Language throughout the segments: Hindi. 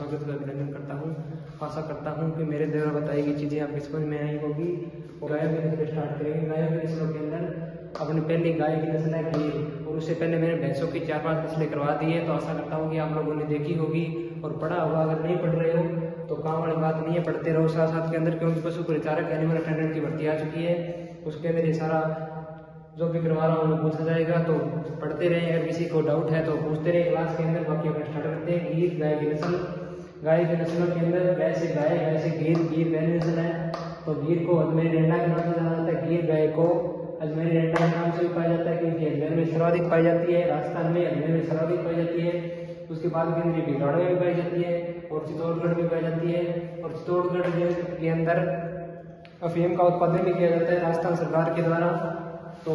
स्वागत का अभिनंदन करता हूँ। आशा करता हूँ कि मेरे द्वारा बताई गई चीज़ें आपकी समझ में आई होगी। और गायों की नस्ल स्टार्ट करेंगे। गायों की नस्लों के अंदर अपनी पहली गाय की नस्ल है गीर, और उससे पहले मैंने भैंसों की 4-5 नस्लें करवा दी है। तो आशा करता हूँ कि आप लोगों ने देखी होगी और पढ़ा होगा। अगर नहीं पढ़ रहे हो तो काम वाली बात नहीं है, पढ़ते रहो साथ साथ के अंदर, क्योंकि पशु परिचारक एनिमल अटेंडेंट की भर्ती आ चुकी है। उसके अंदर ये सारा जो भी करवा रहा हूँ पूछा जाएगा, तो पढ़ते रहें। अगर किसी को डाउट है तो पूछते रहे क्लास के अंदर। बाकी अपना स्टार्ट करते हैं। गीर गाय की नस्ल, गाय की नस्लों के अंदर गाय से गीर, गीर पहली नस्ल है। तो गीर को अजमेरी रेंडा के नाम से जाना जाता है। गीर गाय को अजमेरी रेंडा के नाम से भी पाया जाता है, क्योंकि अजमेर में सर्वाधिक पाई जाती है। राजस्थान में अजमेर में सर्वाधिक पाई जाती है। उसके बाद केंद्रीय भिलवाड़ा में भी पाई जाती है और चित्तौड़गढ़ में पाई जाती है। और चित्तौड़गढ़ के अंदर अफीम का उत्पादन भी किया जाता है राजस्थान सरकार के द्वारा। तो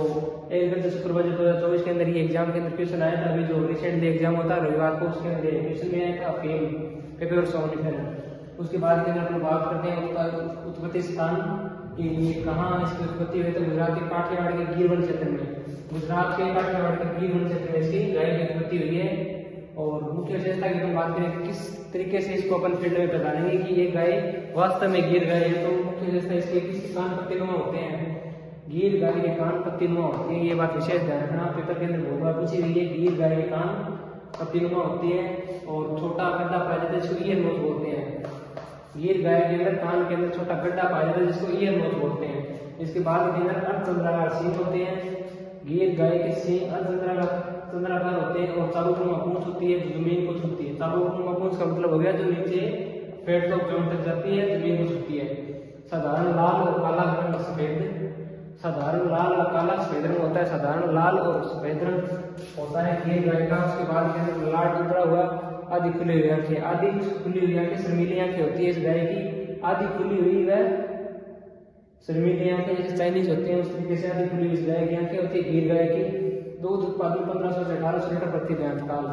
1 गते शुक्रवार 2024 के अंदर ये एग्जाम के अंदर क्वेश्चन आया था। अभी जो रिसेंटली एग्जाम होता है रविवार को, उसके अंदर क्वेश्चन में आया था अफीम पेपर सोनिफर। उसके बाद के अंदर हम बात करते हैं उसका उत्पत्ति स्थान कि ये कहाँ इसकी उत्पत्ति हुई। तो गुजरात के काठियावाड़ के गीर वन क्षेत्र में, गुजरात के काठियावाड़ के गीर वन क्षेत्र में इसकी गाय की उत्पत्ति हुई है। और मुख्य विशेषता की हम बात करें किस तरीके से इसको अपन फील्ड में पहचानेंगे कि ये गाय वास्तव में गीर गाय है। तो मुख्य विशेषता इसके किस कान पत्तीनुमा होते हैं। गीर गाय के कान पत्तीनुमा होते हैं, ये बात विशेष ध्यान रखना। पेपर के अंदर बहुत बार पूछी गई है। गीर गाय के कान पत्तीनुमा होती है और छोटा गड्ढा पाया जाता है, जिसको ईयर नोज बोलते हैं। गीर गाय के अंदर कान के अंदर छोटा गड्ढा पाया जाता है, जिसको ईयर नोज बोलते हैं। इसके बाद के अंदर अर्धचंद्राकार सींग होते हैं। गीर गाय के सींग अर्धचंद्राकार होते हैं और चाबुकनुमा पूंछ होती है, जो जमीन को छूती है। चाबुकनुमा पूंछ का मतलब हो गया जो नीचे पेट तक जमीन तक जाती है, जमीन को छूती है। साधारण लाल और काला रंग सफेद, साधारण लाल और काला सफेद रंग होता है। साधारण लाल और सफेद रंग होता है गीर गाय का। उसके बाद के अंदर लाट उतरा हुआ, आधी खुली हुई आंखें, आधी खुली हुई आंखें शर्मीली आंखें होती है इस गाय की। आधी खुली हुई व शर्मीली आंखें जैसे चाइनीज होते हैं, उस तरीके से आधी खुली हुई इस गाय की आंखें होती है गीर गाय की। दूध उत्पादन 1500 से 1800 लीटर प्रति दंतकाल।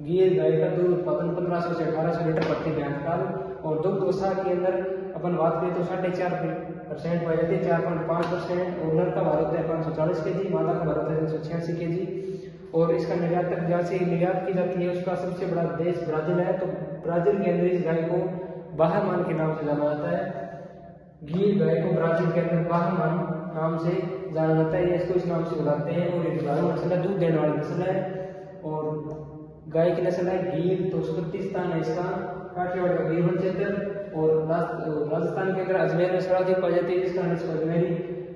गीर गाय का दूध उत्पादन 1500 से 1800 लीटर प्रति दंतकाल। और दुग्ध वसा के अंदर अपन बात करें तो 4.5% पाई जाती है, 4.5%। और नर का भार होता है 540 kg, मादा का भार होता है 386 kg। और इसका निर्यातक जहाँ से निर्यात की जाती है उसका सबसे बड़ा देश ब्राजील है। तो ब्राजील के अंदर इस गाय को बाहमान के नाम से जाना जाता है। गीर गाय को ब्राजील के अंदर बाहमान नाम से जाना जाता है, इसको इस नाम से बुलाते हैं। और ये दुधारू नस्ल है, दूध देने वाली नस्ल है। और गाय की नस्ल है गीर। तो उत्पत्ति स्थान है इसका काठियावाड़ का गीर वन क्षेत्र। और राजस्थान के अंदर अजमेर में सर्वाधिक पाई जाती है, जिसका इसको अजमेरी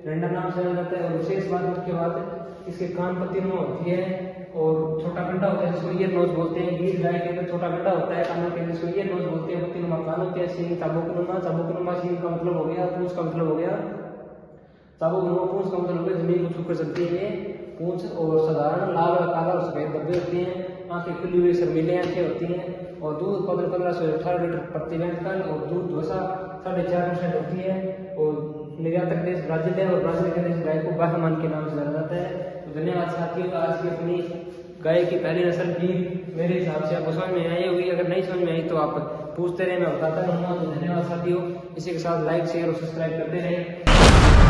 रेंडा नाम से जाना जाता है। और विशेष बात मुख्य बात इसके कान पत्तीनुमा होती है और छोटा गड्ढा होता है, जिसको ईयर नोज बोलते हैं। गीर गाय के अंदर छोटा गड्ढा होता है कानों के अंदर, जिसको ईयर नोज बोलते हैं। पत्तीनुमा कान होते हैं। सींग चाबुकनुमा, चाबुकनुमा सींग का मतलब हो गया, पूंछ का मतलब हो गया। चाबुकनुमा पूंछ का मतलब हो गया जमीन को छूकर चलती है ये पूंछ। और साधारण लाल और काला और सफेद धब्बे होती हैं। आंखें खुली हुई शर्मीली आंखें होती हैं। और दूध उत्पादन 1500 से 1800 लीटर प्रति दंतकाल। और दूध वसा 4.5% होती है। और निर्यातक देश ब्राजील है और ब्राजील के देश गाय को बाहमान के नाम से जाना जाता है। तो धन्यवाद साथियों, आज की अपनी गाय की पहली नस्ल गीर मेरे हिसाब से आपको समझ में आई होगी। अगर नहीं समझ में आई तो आप पूछते रहे, मैं बताता रहूँगा। तो धन्यवाद साथियों, इसी के साथ लाइक शेयर और सब्सक्राइब करते रहे।